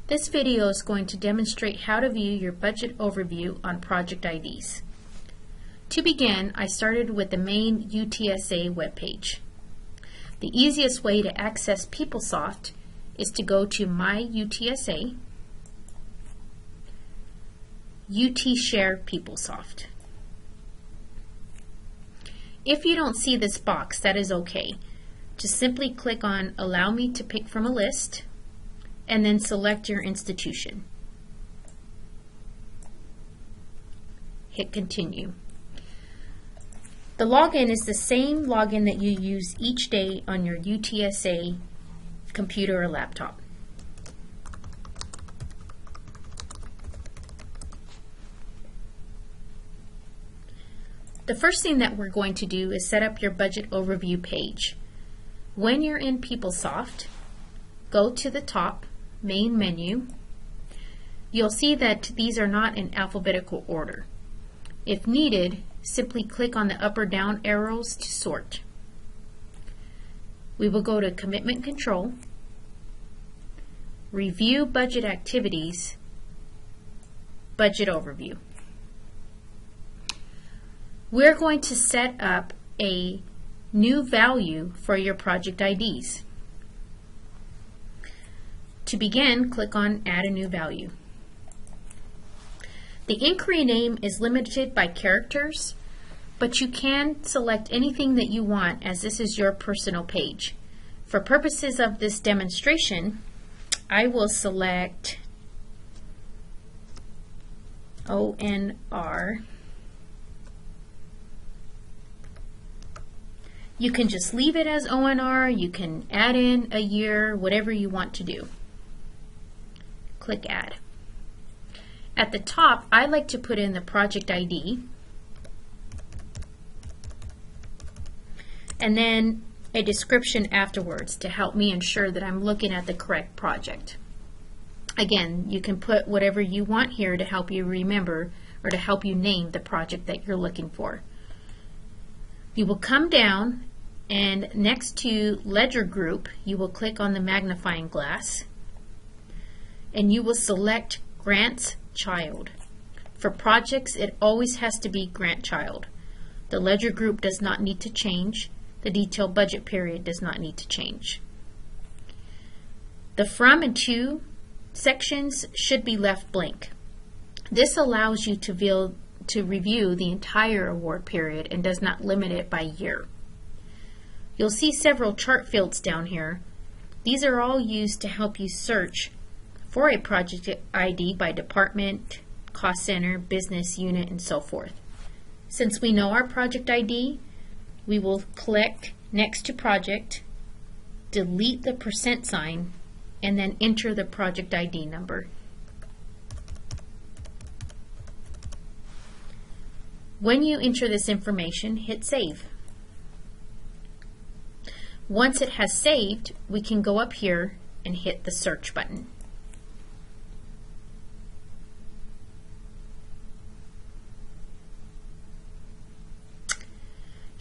This video is going to demonstrate how to view your budget overview on project IDs. To begin, I started with the main UTSA webpage. The easiest way to access PeopleSoft is to go to My UTSA, UT Share PeopleSoft. If you don't see this box, that is okay. Just simply click on Allow me to pick from a list, and then select your institution. Hit Continue. The login is the same login that you use each day on your UTSA computer or laptop. The first thing that we're going to do is set up your budget overview page. When you're in PeopleSoft, go to the top main menu. You'll see that these are not in alphabetical order. If needed, simply click on the up or down arrows to sort. We will go to Commitment Control, Review Budget Activities, Budget Overview. We're going to set up a new value for your project IDs. To begin, click on Add a New Value. The inquiry name is limited by characters, but you can select anything that you want as this is your personal page. For purposes of this demonstration, I will select ONR. You can just leave it as ONR, you can add in a year, whatever you want to do. Click Add. At the top, I like to put in the project ID and then a description afterwards to help me ensure that I'm looking at the correct project. Again, you can put whatever you want here to help you remember or to help you name the project that you're looking for. You will come down and next to Ledger Group, you will click on the magnifying glass and you will select Grants Child. For projects, it always has to be Grant Child. The Ledger Group does not need to change. The detailed budget period does not need to change. The From and To sections should be left blank. This allows you to review the entire award period and does not limit it by year. You'll see several chart fields down here. These are all used to help you search for a project ID by department, cost center, business unit, and so forth. Since we know our project ID, we will click next to project, delete the %, and then enter the project ID number. When you enter this information, hit Save. Once it has saved, we can go up here and hit the Search button.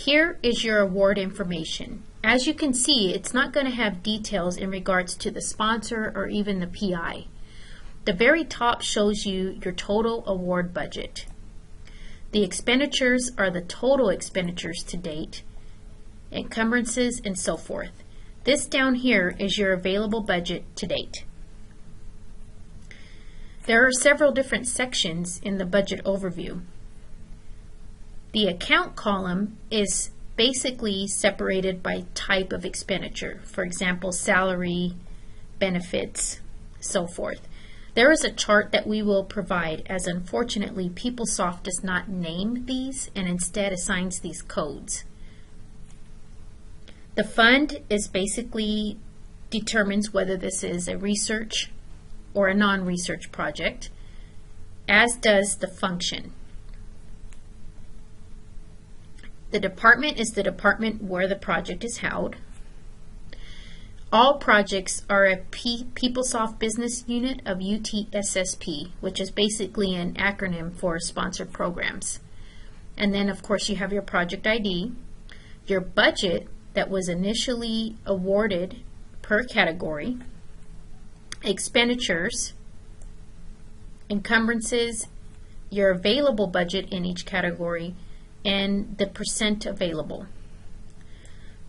Here is your award information. As you can see, it's not going to have details in regards to the sponsor or even the PI. The very top shows you your total award budget. The expenditures are the total expenditures to date, encumbrances, and so forth. This down here is your available budget to date. There are several different sections in the budget overview. The account column is basically separated by type of expenditure. For example, salary, benefits, so forth. There is a chart that we will provide, as unfortunately PeopleSoft does not name these and instead assigns these codes. The fund is basically determines whether this is a research or a non-research project, as does the function. The department is the department where the project is held. All projects are a PeopleSoft business unit of UTSSP, which is basically an acronym for sponsored programs. And then, of course, you have your project ID, your budget that was initially awarded per category, expenditures, encumbrances, your available budget in each category, and the percent available.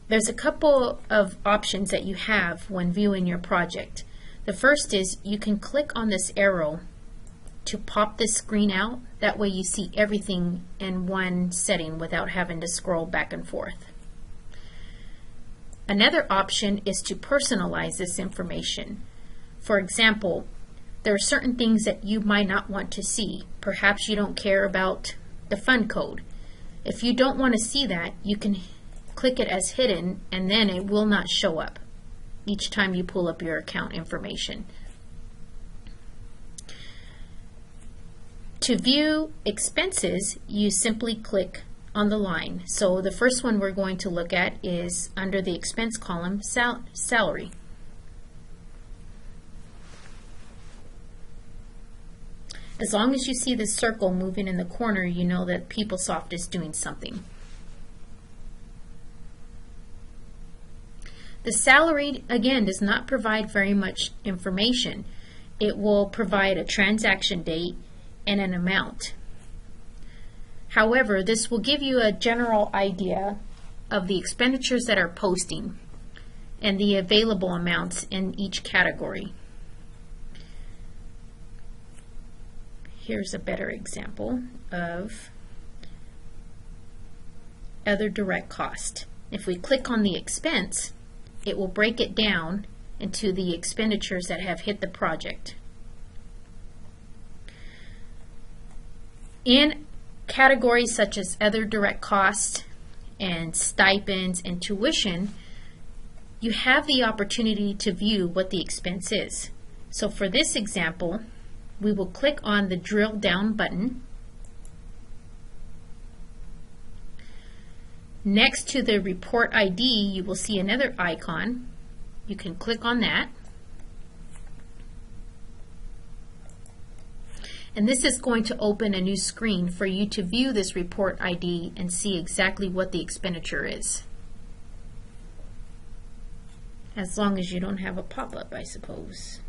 There's a couple of options that you have when viewing your project. The first is you can click on this arrow to pop this screen out. That way you see everything in one setting without having to scroll back and forth. Another option is to personalize this information. For example, there are certain things that you might not want to see. Perhaps you don't care about the fund code. If you don't want to see that, you can click it as hidden, and then it will not show up each time you pull up your account information. To view expenses, you simply click on the line. So the first one we're going to look at is under the expense column, salary. As long as you see the circle moving in the corner, you know that PeopleSoft is doing something. The salary, again, does not provide very much information. It will provide a transaction date and an amount. However, this will give you a general idea of the expenditures that are posting and the available amounts in each category. Here's a better example of other direct cost. If we click on the expense, it will break it down into the expenditures that have hit the project. In categories such as other direct costs and stipends and tuition, you have the opportunity to view what the expense is. So for this example, we will click on the drill down button. Next to the report ID, you will see another icon. You can click on that. And this is going to open a new screen for you to view this report ID and see exactly what the expenditure is. As long as you don't have a pop-up, I suppose.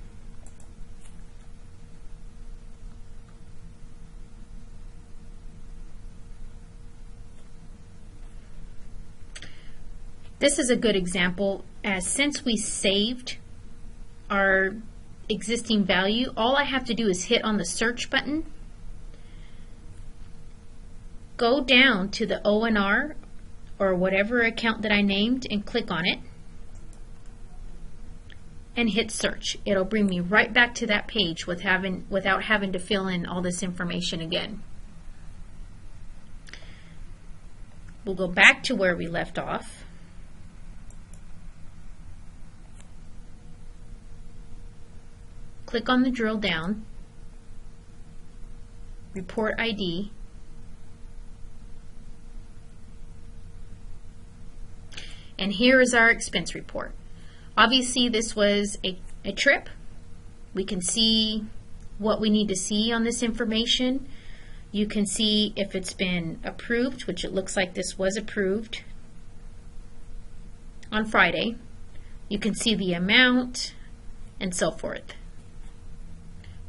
This is a good example, as since we saved our existing value, all I have to do is hit on the search button, go down to the O&R or whatever account that I named and click on it and hit search. It'll bring me right back to that page without having to fill in all this information again. We'll go back to where we left off. Click on the drill down, report ID, and here is our expense report. Obviously this was a trip. We can see what we need to see on this information. You can see if it's been approved, which it looks like this was approved on Friday. You can see the amount and so forth.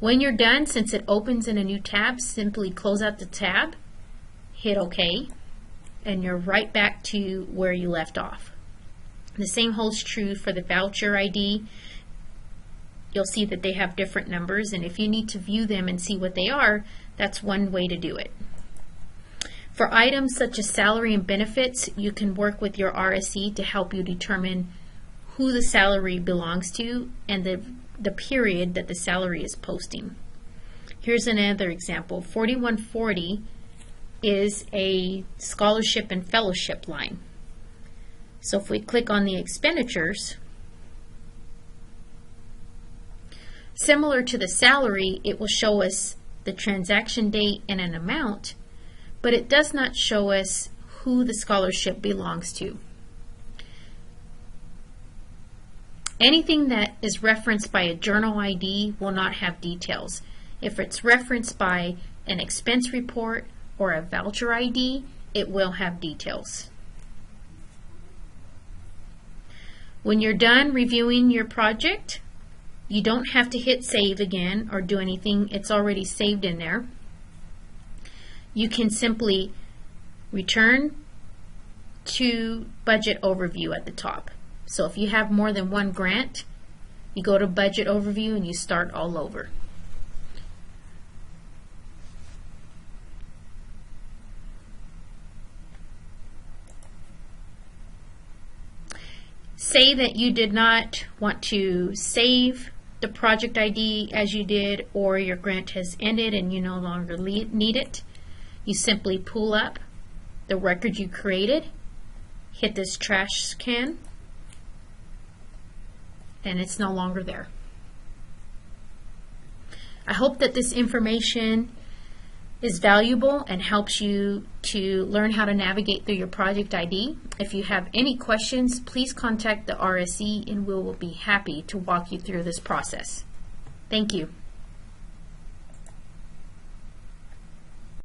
When you're done, since it opens in a new tab, simply close out the tab, hit OK, and you're right back to where you left off. The same holds true for the voucher ID. You'll see that they have different numbers, and if you need to view them and see what they are, that's one way to do it. For items such as salary and benefits, you can work with your RSE to help you determine who the salary belongs to and the period that the salary is posting. Here's another example. 4140 is a scholarship and fellowship line. So if we click on the expenditures, similar to the salary, it will show us the transaction date and an amount, but it does not show us who the scholarship belongs to. Anything that is referenced by a journal ID will not have details. If it's referenced by an expense report or a voucher ID, it will have details. When you're done reviewing your project, You don't have to hit save again or do anything. It's already saved in there. You can simply return to budget overview at the top. So if you have more than one grant, you go to budget overview and you start all over. Say that you did not want to save the project ID as you did, or your grant has ended and you no longer need it. You simply pull up the record you created, hit this trash can, and it's no longer there. I hope that this information is valuable and helps you to learn how to navigate through your project ID. If you have any questions, please contact the RSE and we will be happy to walk you through this process. Thank you.